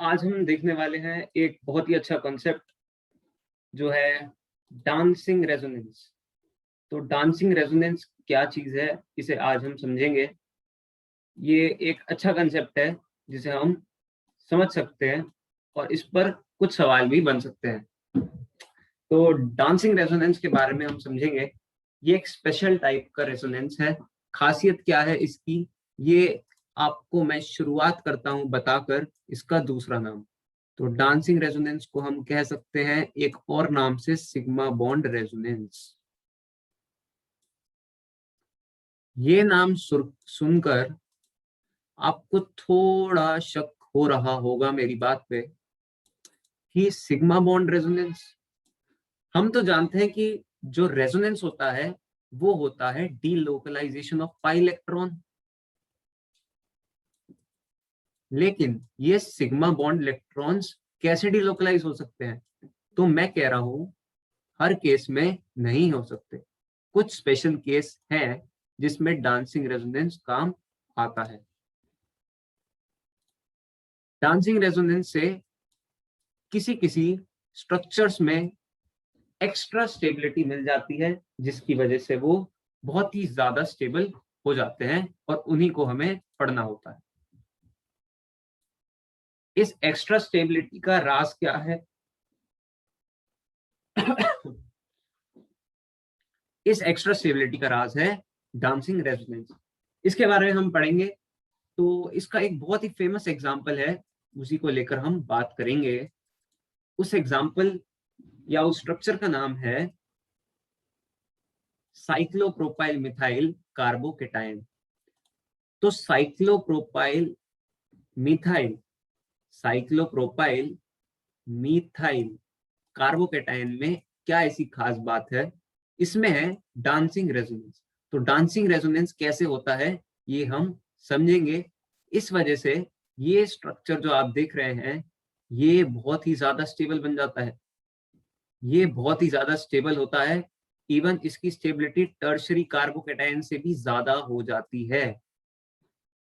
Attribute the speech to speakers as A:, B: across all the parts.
A: आज हम देखने वाले हैं एक बहुत ही अच्छा कॉन्सेप्ट जो है डांसिंग रेजोनेंस। तो डांसिंग रेजोनेंस क्या चीज है, इसे आज हम समझेंगे। ये एक अच्छा कॉन्सेप्ट है जिसे हम समझ सकते हैं और इस पर कुछ सवाल भी बन सकते हैं। तो डांसिंग रेजोनेंस के बारे में हम समझेंगे। ये एक स्पेशल टाइप का रेजोनेंस है। खासियत क्या है इसकी, ये आपको मैं शुरुआत करता हूं बताकर इसका दूसरा नाम। तो डांसिंग रेजोनेंस को हम कह सकते हैं एक और नाम से सिग्मा बॉन्ड रेजोनेंस। ये नाम सुनकर आपको थोड़ा शक हो रहा होगा मेरी बात पे कि सिग्मा बॉन्ड रेजोनेंस, हम तो जानते हैं कि जो रेजोनेंस होता है वो होता है डीलोकलाइजेशन ऑफ पाई इलेक्ट्रॉन। लेकिन ये सिग्मा बॉन्ड इलेक्ट्रॉन्स कैसे डीलोकलाइज हो सकते हैं? तो मैं कह रहा हूं हर केस में नहीं हो सकते। कुछ स्पेशल केस हैं जिसमें डांसिंग रेजोनेंस काम आता है। डांसिंग रेजोनेंस से किसी किसी स्ट्रक्चर्स में एक्स्ट्रा स्टेबिलिटी मिल जाती है, जिसकी वजह से वो बहुत ही ज्यादा स्टेबल हो जाते हैं और उन्हीं को हमें पढ़ना होता है। इस एक्स्ट्रा स्टेबिलिटी का राज क्या है? इस एक्स्ट्रा स्टेबिलिटी का राज है डांसिंग रेजोनेंस। इसके बारे में हम पढ़ेंगे। तो इसका एक बहुत ही फेमस एग्जाम्पल है, उसी को लेकर हम बात करेंगे। उस एग्जाम्पल या उस स्ट्रक्चर का नाम है साइक्लोप्रोपाइल मिथाइल कार्बोकेटायन। तो मिथाइल साइक्लोप्रोपाइल मिथाइल कार्बोकेटायन में क्या ऐसी खास बात है? इसमें है डांसिंग रेजोनेंस। तो डांसिंग रेजोनेंस कैसे होता है ये हम समझेंगे। इस वजह से ये स्ट्रक्चर जो आप देख रहे हैं ये बहुत ही ज्यादा स्टेबल बन जाता है। ये बहुत ही ज्यादा स्टेबल होता है। इवन इसकी स्टेबिलिटी टर्शरी कार्बोकेटायन से भी ज्यादा हो जाती है।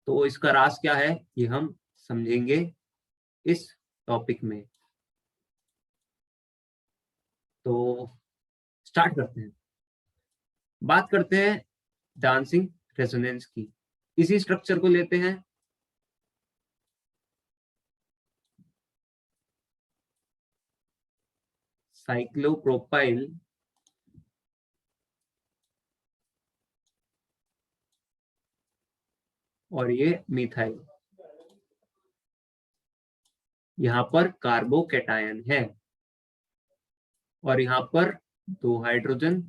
A: तो इसका राज क्या है ये हम समझेंगे इस टॉपिक में। तो स्टार्ट करते हैं। बात करते हैं डांसिंग रेजोनेंस की। इसी स्ट्रक्चर को लेते हैं। साइक्लोप्रोपाइल और ये मिथाइल, यहां पर कार्बोकेटायन है और यहां पर 2 हाइड्रोजन,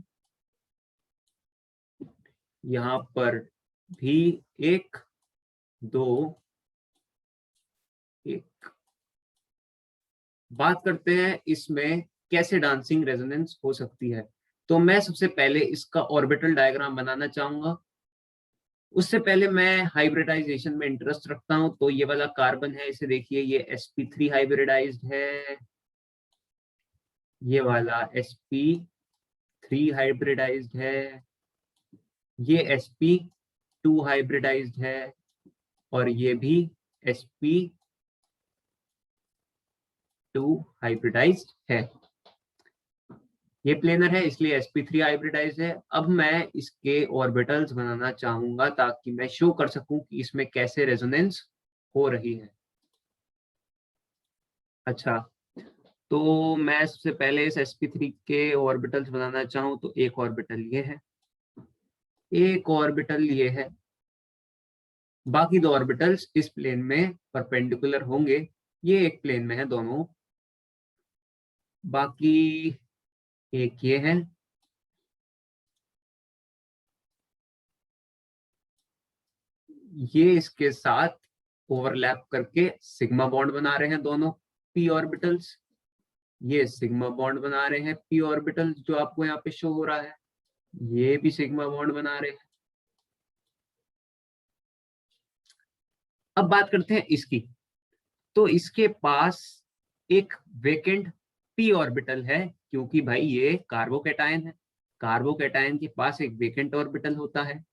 A: यहां पर भी 1 2 1। बात करते हैं इसमें कैसे डांसिंग रेजोनेंस हो सकती है। तो मैं सबसे पहले इसका ऑर्बिटल डायग्राम बनाना चाहूंगा। उससे पहले मैं हाइब्रिडाइजेशन में इंटरेस्ट रखता हूं। तो ये वाला कार्बन है, इसे देखिए, ये sp3 हाइब्रिडाइज्ड है। ये वाला sp3 हाइब्रिडाइज्ड है। ये sp2 हाइब्रिडाइज्ड है और ये भी sp2 हाइब्रिडाइज्ड है। ये प्लेनर है इसलिए sp3 हाइब्रिडाइज्ड है। अब मैं इसके ऑर्बिटल्स बनाना चाहूंगा ताकि मैं शो कर सकूं कि इसमें कैसे रेजोनेंस हो रही है। अच्छा, तो मैं सबसे पहले इस sp3 के ऑर्बिटल्स बनाना चाहूं तो एक ऑर्बिटल ये है, एक ऑर्बिटल ये है। बाकी 2 ऑर्बिटल्स इस प्लेन में परपेंडिकुलर होंगे। ये एक प्लेन में है दोनों। बाकी एक ये है, ये इसके साथ ओवरलैप करके सिग्मा बॉन्ड बना रहे हैं दोनों p ऑर्बिटल्स। ये सिग्मा बॉन्ड बना रहे हैं p ऑर्बिटल्स जो आपको यहाँ पे शो हो रहा है। ये भी सिग्मा बॉन्ड बना रहे हैं। अब बात करते हैं इसकी। तो इसके पास एक वेकेंट p ऑर्बिटल है, क्योंकि भाई ये कार्बोकेटायन है। कार्बोकेटायन के पास एक वेकेंट ऑर्बिटल होता है।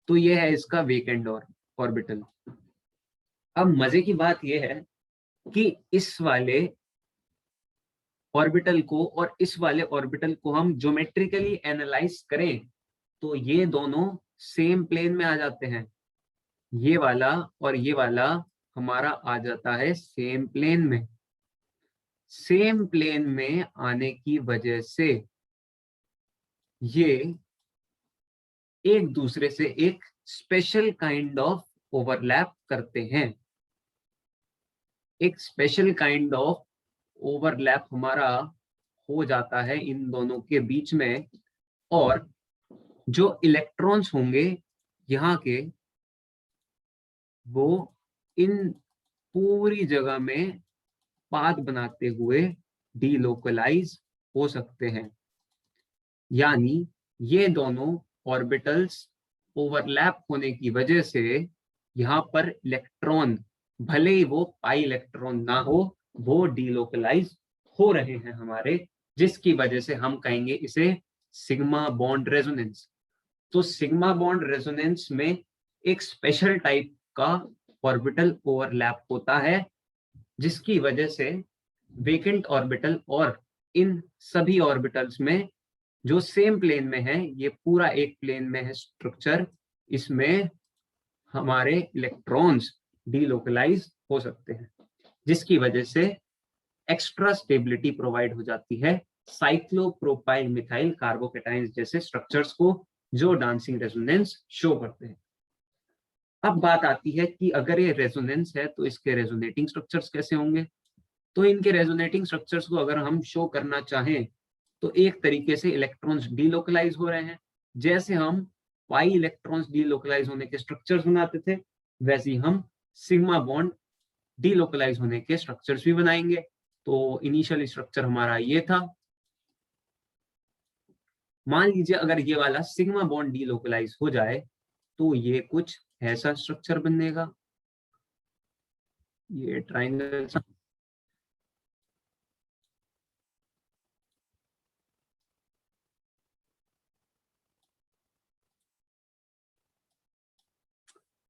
A: तो ये है इसका वेकेंट ऑर्बिटल। अब मजे की बात ये है कि इस वाले ऑर्बिटल को और इस वाले ऑर्बिटल को हम ज्योमेट्रिकली एनालाइज करें तो ये दोनों सेम प्लेन में आ जाते हैं। ये वाला और ये वाला हमारा आ जाता है सेम प्लेन में। सेम प्लेन में आने की वजह से ये एक दूसरे से एक स्पेशल काइंड ऑफ ओवरलैप करते हैं। एक स्पेशल काइंड ऑफ ओवरलैप हमारा हो जाता है इन दोनों के बीच में, और जो इलेक्ट्रॉन्स होंगे यहाँ के वो इन पूरी जगह में पाथ बनाते हुए डीलोकलाइज हो सकते हैं। यानी ये दोनों ऑर्बिटल्स ओवरलैप होने की वजह से यहाँ पर इलेक्ट्रॉन, भले ही वो पाई इलेक्ट्रॉन ना हो, वो डीलोकलाइज हो रहे हैं हमारे, जिसकी वजह से हम कहेंगे इसे सिग्मा बॉन्ड रेजोनेंस। तो सिग्मा बॉन्ड रेजोनेंस में एक स्पेशल टाइप का ऑर्बिटल ओवरलैप होता है, जिसकी वजह से वेकेंट ऑर्बिटल और इन सभी ऑर्बिटल्स में जो सेम प्लेन में है, ये पूरा एक प्लेन में है स्ट्रक्चर, इसमें हमारे इलेक्ट्रॉन्स डीलोकलाइज हो सकते हैं, जिसकी वजह से एक्स्ट्रा स्टेबिलिटी प्रोवाइड हो जाती है साइक्लोप्रोपाइल मिथाइल कार्बोकेटाइंस जैसे स्ट्रक्चर्स को, जो डांसिंग रेजोनेंस शो करते हैं। अब बात आती है कि अगर ये रेजोनेंस है तो इसके रेजोनेटिंग स्ट्रक्चर्स कैसे होंगे। तो इनके रेजोनेटिंग स्ट्रक्चर्स को अगर हम शो करना चाहें तो एक तरीके से इलेक्ट्रॉन्स डीलोकलाइज हो रहे हैं, जैसे हम पाई इलेक्ट्रॉन्स डीलोकलाइज होने के स्ट्रक्चर्स बनाते थे, वैसे ही हम सिग्मा बॉन्ड डीलोकलाइज होने के स्ट्रक्चर्स भी बनाएंगे। तो इनिशियल स्ट्रक्चर हमारा ये था। मान लीजिए अगर ये वाला सिग्मा बॉन्ड डीलोकलाइज हो जाए तो ये कुछ ऐसा स्ट्रक्चर बनेगा, ये ट्राइंगल।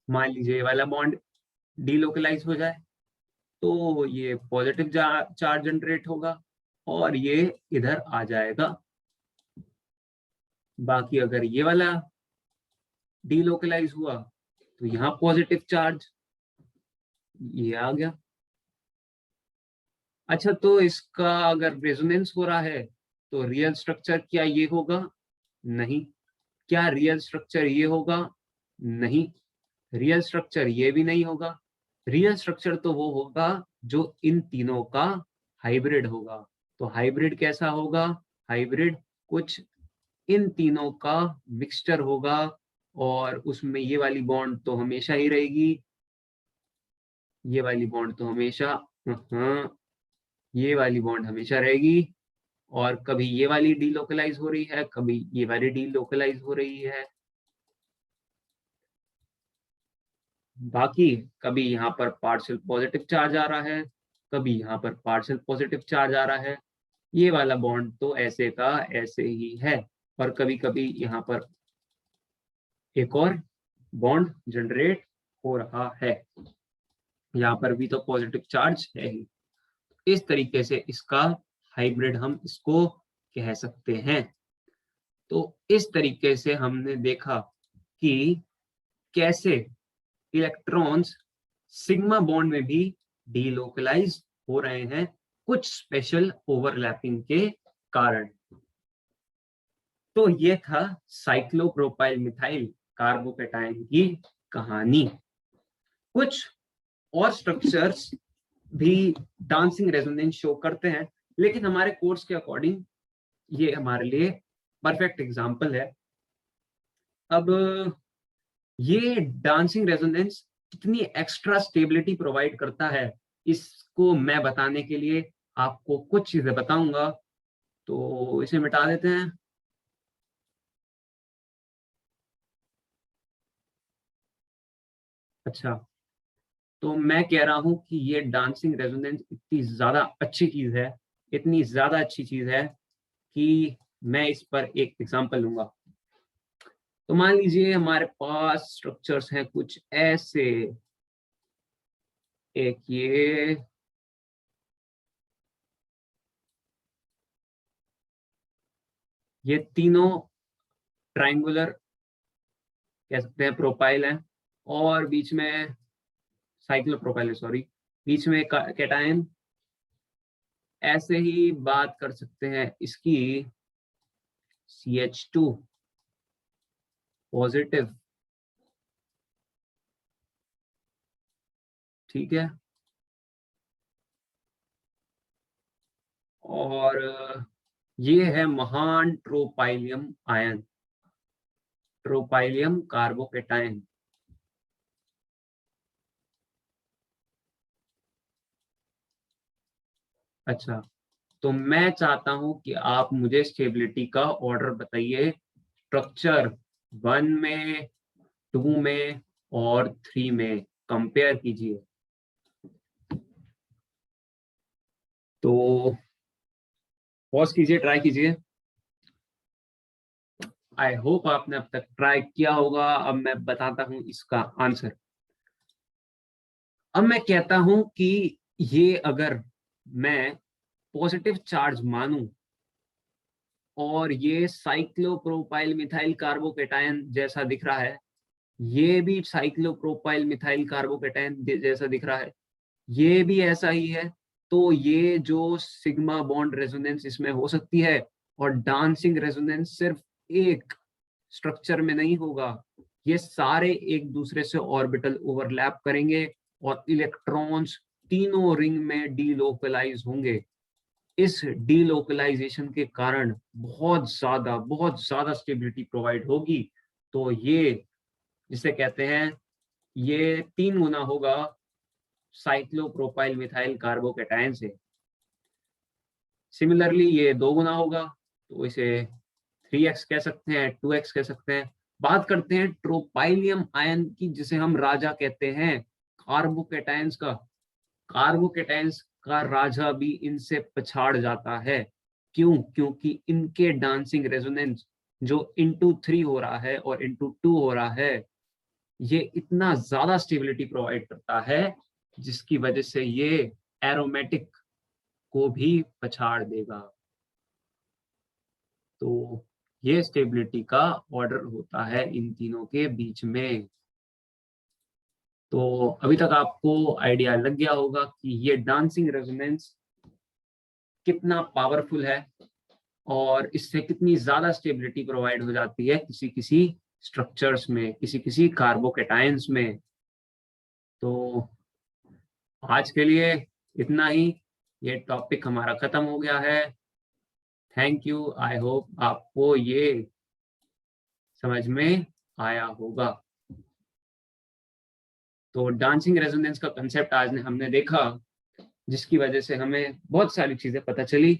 A: मान लीजिए ये वाला बॉन्ड डीलोकलाइज हो जाए तो ये पॉजिटिव चार्ज जनरेट होगा और ये इधर आ जाएगा। बाकी अगर ये वाला डीलोकलाइज हुआ तो यहाँ पॉजिटिव चार्ज ये आ गया। अच्छा, तो इसका अगर रेजोनेंस हो रहा है तो रियल स्ट्रक्चर क्या ये होगा? नहीं। क्या रियल स्ट्रक्चर ये होगा? नहीं। रियल स्ट्रक्चर ये भी नहीं होगा। रियल स्ट्रक्चर तो वो होगा जो इन तीनों का हाइब्रिड होगा। तो हाइब्रिड कैसा होगा? हाइब्रिड कुछ इन तीनों का मिक्सचर होगा, और उसमें ये वाली बॉन्ड तो हमेशा ही रहेगी, ये वाली बॉन्ड तो हमेशा, हाँ, ये वाली बॉन्ड हमेशा रहेगी, और कभी ये वाली डीलोकलाइज हो रही है, कभी ये वाली डीलोकलाइज हो रही है। बाकी कभी यहाँ पर पार्शियल पॉजिटिव चार्ज आ रहा है, कभी यहाँ पर पार्शियल पॉजिटिव चार्ज आ रहा है। ये वाला बॉन्ड तो ऐसे का ऐसे ही है, और कभी कभी यहाँ पर एक और बॉन्ड जनरेट हो रहा है। यहाँ पर भी तो पॉजिटिव चार्ज है ही। इस तरीके से इसका हाइब्रिड हम इसको कह सकते हैं। तो इस तरीके से हमने देखा कि कैसे इलेक्ट्रॉन्स सिग्मा बॉन्ड में भी डीलोकलाइज हो रहे हैं कुछ स्पेशल ओवरलैपिंग के कारण। तो ये था साइक्लोप्रोपाइल मिथाइल कार्बोकेटाइन की कहानी। कुछ और स्ट्रक्चर्स भी डांसिंग रेजोनेंस शो करते हैं, लेकिन हमारे कोर्स के अकॉर्डिंग ये हमारे लिए परफेक्ट एग्जांपल है। अब ये डांसिंग रेजोनेंस कितनी एक्स्ट्रा स्टेबिलिटी प्रोवाइड करता है, इसको मैं बताने के लिए आपको कुछ चीजें बताऊंगा। तो इसे मिटा देते हैं। अच्छा, तो मैं कह रहा हूं कि ये डांसिंग रेजोनेंस इतनी ज्यादा अच्छी चीज है, इतनी ज्यादा अच्छी चीज है कि मैं इस पर एक एग्जांपल लूंगा। तो मान लीजिए हमारे पास स्ट्रक्चर्स हैं कुछ ऐसे, एक ये ये तीनों ट्रायंगुलर कह सकते हैं प्रोपाइल है, और बीच में साइक्लोप्रोपाइल है, सॉरी, बीच में कैटायन। ऐसे ही बात कर सकते हैं इसकी CH2 पॉजिटिव, ठीक है। और ये है महान ट्रोपाइलियम आयन, ट्रोपाइलियम कार्बोकेटायन। अच्छा, तो मैं चाहता हूं कि आप मुझे स्टेबिलिटी का ऑर्डर बताइए, स्ट्रक्चर 1 में, 2 में और 3 में कंपेयर कीजिए। तो पॉज कीजिए, ट्राई कीजिए। आई होप आपने अब तक ट्राई किया होगा। अब मैं बताता हूं इसका आंसर। अब मैं कहता हूं कि ये अगर मैं पॉजिटिव चार्ज मानूं और ये साइक्लोप्रोपाइल मिथाइल कार्बोकेटायन जैसा दिख रहा है, ये भी साइक्लोप्रोपाइल मिथाइल कार्बोकेटायन जैसा दिख रहा है, ये भी ऐसा ही है, तो ये जो सिग्मा बॉन्ड रेजोनेंस इसमें हो सकती है, और डांसिंग रेजोनेंस सिर्फ एक स्ट्रक्चर में नहीं होगा, ये सारे एक दूसरे से ऑर्बिटल ओवरलैप करेंगे और इलेक्ट्रॉन्स तीनों रिंग में डीलोकलाइज होंगे। इस डीलोकलाइजेशन के कारण बहुत ज्यादा स्टेबिलिटी प्रोवाइड होगी। तो ये जिसे कहते हैं, ये 3 गुना होगा साइक्लोप्रोपाइल मिथाइल कार्बोकेटायन से। सिमिलरली ये 2 गुना होगा, तो इसे 3x कह सकते हैं, 2x कह सकते हैं। बात करते हैं ट्रोपाइलियम आयन की, जिसे हम राजा कहते हैं कार्बोकेटायंस का। कार्बोकेटायंस का राजा भी इनसे पछाड़ जाता है। क्यों? क्योंकि इनके डांसिंग रेजोनेंस जो इंटू 3 हो रहा है और इंटू 2 हो रहा है, ये इतना ज्यादा स्टेबिलिटी प्रोवाइड करता है, जिसकी वजह से ये एरोमेटिक को भी पछाड़ देगा। तो ये स्टेबिलिटी का ऑर्डर होता है इन तीनों के बीच में। तो अभी तक आपको आइडिया लग गया होगा कि ये डांसिंग रेजोनेंस कितना पावरफुल है, और इससे कितनी ज्यादा स्टेबिलिटी प्रोवाइड हो जाती है किसी किसी स्ट्रक्चर्स में, किसी किसी कार्बोकेटायंस में। तो आज के लिए इतना ही, ये टॉपिक हमारा खत्म हो गया है। Thank you. आई होप आपको ये समझ में आया होगा। तो डांसिंग रेजोनेंस का कंसेप्ट आज हमने देखा, जिसकी वजह से हमें बहुत सारी चीजें पता चली।